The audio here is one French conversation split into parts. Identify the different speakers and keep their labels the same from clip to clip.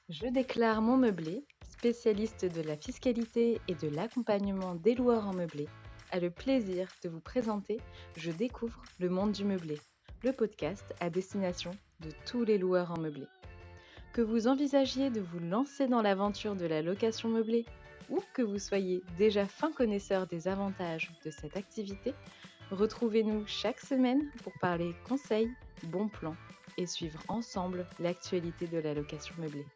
Speaker 1: Je déclare mon meublé, spécialiste de la fiscalité et de l'accompagnement des loueurs en meublé, a le plaisir de vous présenter Je découvre le monde du meublé, le podcast à destination de tous les loueurs en meublé. Que vous envisagiez de vous lancer dans l'aventure de la location meublée ou que vous soyez déjà fin connaisseur des avantages de cette activité, retrouvez-nous chaque semaine pour parler conseils, bons plans et suivre ensemble l'actualité de la location meublée.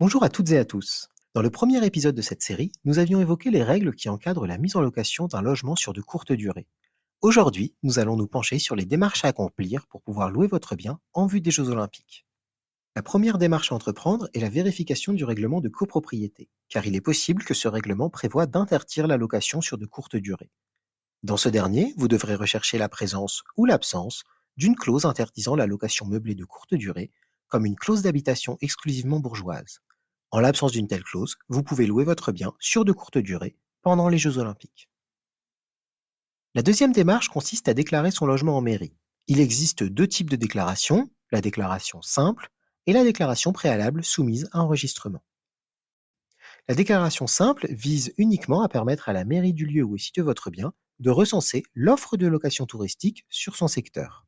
Speaker 2: Bonjour à toutes et à tous. Dans le premier épisode de cette série, nous avions évoqué les règles qui encadrent la mise en location d'un logement sur de courtes durées. Aujourd'hui, nous allons nous pencher sur les démarches à accomplir pour pouvoir louer votre bien en vue des Jeux Olympiques. La première démarche à entreprendre est la vérification du règlement de copropriété, car il est possible que ce règlement prévoit d'interdire la location sur de courtes durées. Dans ce dernier, vous devrez rechercher la présence ou l'absence d'une clause interdisant la location meublée de courte durée, comme une clause d'habitation exclusivement bourgeoise. En l'absence d'une telle clause, vous pouvez louer votre bien sur de courtes durées pendant les Jeux Olympiques. La deuxième démarche consiste à déclarer son logement en mairie. Il existe deux types de déclaration, la déclaration simple et la déclaration préalable soumise à enregistrement. La déclaration simple vise uniquement à permettre à la mairie du lieu où est situé votre bien de recenser l'offre de location touristique sur son secteur.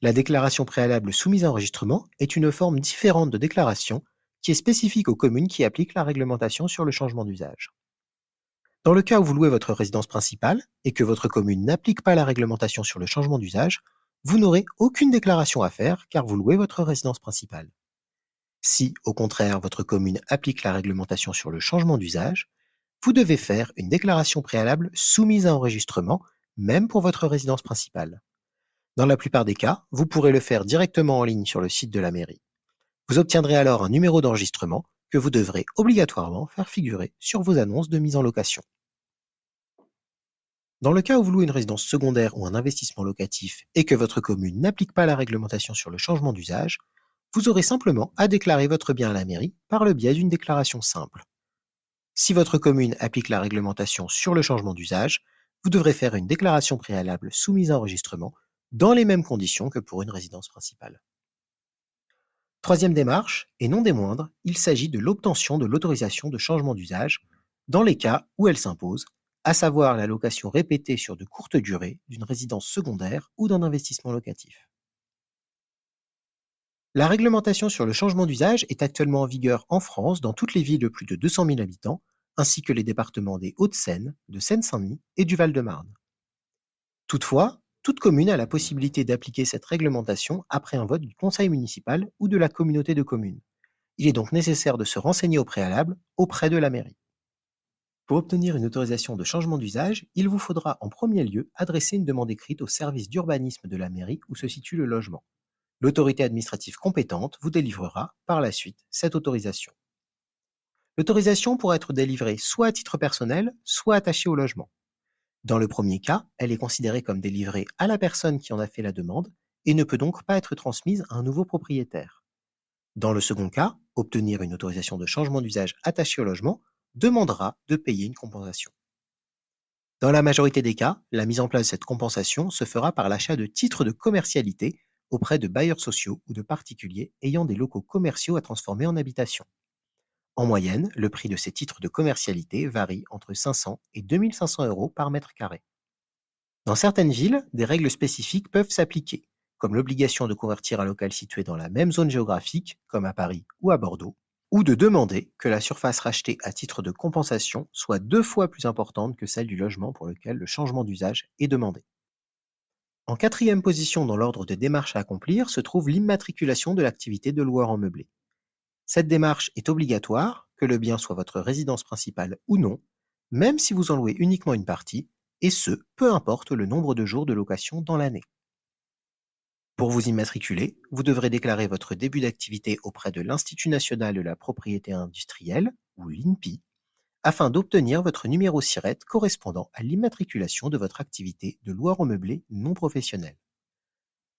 Speaker 2: La déclaration préalable soumise à enregistrement est une forme différente de déclaration qui est spécifique aux communes qui appliquent la réglementation sur le changement d'usage. Dans le cas où vous louez votre résidence principale et que votre commune n'applique pas la réglementation sur le changement d'usage, vous n'aurez aucune déclaration à faire car vous louez votre résidence principale. Si, au contraire, votre commune applique la réglementation sur le changement d'usage, vous devez faire une déclaration préalable soumise à enregistrement, même pour votre résidence principale. Dans la plupart des cas, vous pourrez le faire directement en ligne sur le site de la mairie. Vous obtiendrez alors un numéro d'enregistrement que vous devrez obligatoirement faire figurer sur vos annonces de mise en location. Dans le cas où vous louez une résidence secondaire ou un investissement locatif et que votre commune n'applique pas la réglementation sur le changement d'usage, vous aurez simplement à déclarer votre bien à la mairie par le biais d'une déclaration simple. Si votre commune applique la réglementation sur le changement d'usage, vous devrez faire une déclaration préalable soumise à enregistrement dans les mêmes conditions que pour une résidence principale. Troisième démarche, et non des moindres, il s'agit de l'obtention de l'autorisation de changement d'usage dans les cas où elle s'impose, à savoir la location répétée sur de courtes durées d'une résidence secondaire ou d'un investissement locatif. La réglementation sur le changement d'usage est actuellement en vigueur en France dans toutes les villes de plus de 200 000 habitants, ainsi que les départements des Hauts-de-Seine, de Seine-Saint-Denis et du Val-de-Marne. Toutefois, toute commune a la possibilité d'appliquer cette réglementation après un vote du conseil municipal ou de la communauté de communes. Il est donc nécessaire de se renseigner au préalable auprès de la mairie. Pour obtenir une autorisation de changement d'usage, il vous faudra en premier lieu adresser une demande écrite au service d'urbanisme de la mairie où se situe le logement. L'autorité administrative compétente vous délivrera par la suite cette autorisation. L'autorisation pourra être délivrée soit à titre personnel, soit attachée au logement. Dans le premier cas, elle est considérée comme délivrée à la personne qui en a fait la demande et ne peut donc pas être transmise à un nouveau propriétaire. Dans le second cas, obtenir une autorisation de changement d'usage attachée au logement demandera de payer une compensation. Dans la majorité des cas, la mise en place de cette compensation se fera par l'achat de titres de commercialité auprès de bailleurs sociaux ou de particuliers ayant des locaux commerciaux à transformer en habitation. En moyenne, le prix de ces titres de commercialité varie entre 500 et 2 500 euros par mètre carré. Dans certaines villes, des règles spécifiques peuvent s'appliquer, comme l'obligation de convertir un local situé dans la même zone géographique, comme à Paris ou à Bordeaux, ou de demander que la surface rachetée à titre de compensation soit 2 fois plus importante que celle du logement pour lequel le changement d'usage est demandé. En quatrième position dans l'ordre des démarches à accomplir se trouve l'immatriculation de l'activité de loueur en meublé. Cette démarche est obligatoire, que le bien soit votre résidence principale ou non, même si vous en louez uniquement une partie, et ce, peu importe le nombre de jours de location dans l'année. Pour vous immatriculer, vous devrez déclarer votre début d'activité auprès de l'Institut national de la propriété industrielle, ou l'INPI, afin d'obtenir votre numéro SIRET correspondant à l'immatriculation de votre activité de loueur en meublé non professionnel.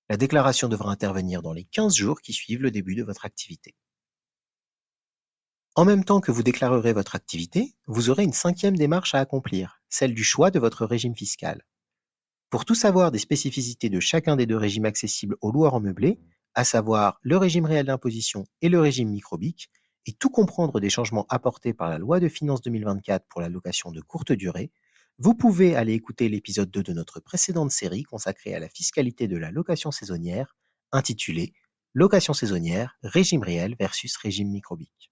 Speaker 2: La déclaration devra intervenir dans les 15 jours qui suivent le début de votre activité. En même temps que vous déclarerez votre activité, vous aurez une cinquième démarche à accomplir, celle du choix de votre régime fiscal. Pour tout savoir des spécificités de chacun des deux régimes accessibles aux loueurs en meublé, à savoir le régime réel d'imposition et le régime microbique, et tout comprendre des changements apportés par la loi de finances 2024 pour la location de courte durée, vous pouvez aller écouter l'épisode 2 de notre précédente série consacrée à la fiscalité de la location saisonnière, intitulée Location saisonnière, régime réel versus régime microbique.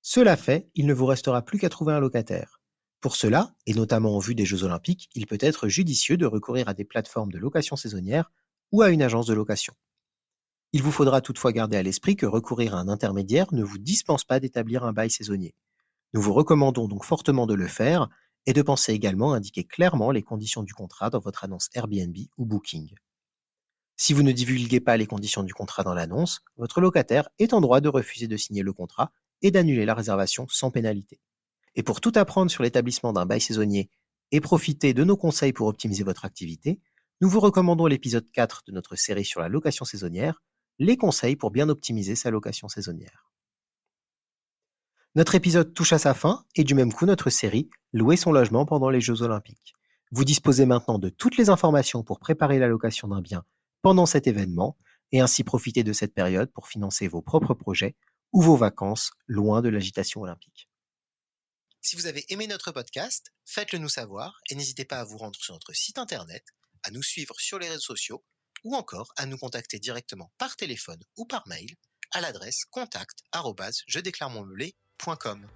Speaker 2: Cela fait, il ne vous restera plus qu'à trouver un locataire. Pour cela, et notamment en vue des Jeux Olympiques, il peut être judicieux de recourir à des plateformes de location saisonnière ou à une agence de location. Il vous faudra toutefois garder à l'esprit que recourir à un intermédiaire ne vous dispense pas d'établir un bail saisonnier. Nous vous recommandons donc fortement de le faire et de penser également à indiquer clairement les conditions du contrat dans votre annonce Airbnb ou Booking. Si vous ne divulguez pas les conditions du contrat dans l'annonce, votre locataire est en droit de refuser de signer le contrat et d'annuler la réservation sans pénalité. Et pour tout apprendre sur l'établissement d'un bail saisonnier et profiter de nos conseils pour optimiser votre activité, nous vous recommandons l'épisode 4 de notre série sur la location saisonnière, les conseils pour bien optimiser sa location saisonnière. Notre épisode touche à sa fin et du même coup notre série Louer son logement pendant les Jeux Olympiques. Vous disposez maintenant de toutes les informations pour préparer la location d'un bien pendant cet événement et ainsi profiter de cette période pour financer vos propres projets ou vos vacances loin de l'agitation olympique. Si vous avez aimé notre podcast, faites-le nous savoir et n'hésitez pas à vous rendre sur notre site internet, à nous suivre sur les réseaux sociaux ou encore à nous contacter directement par téléphone ou par mail à l'adresse contact@jedéclaremonmeublé.com.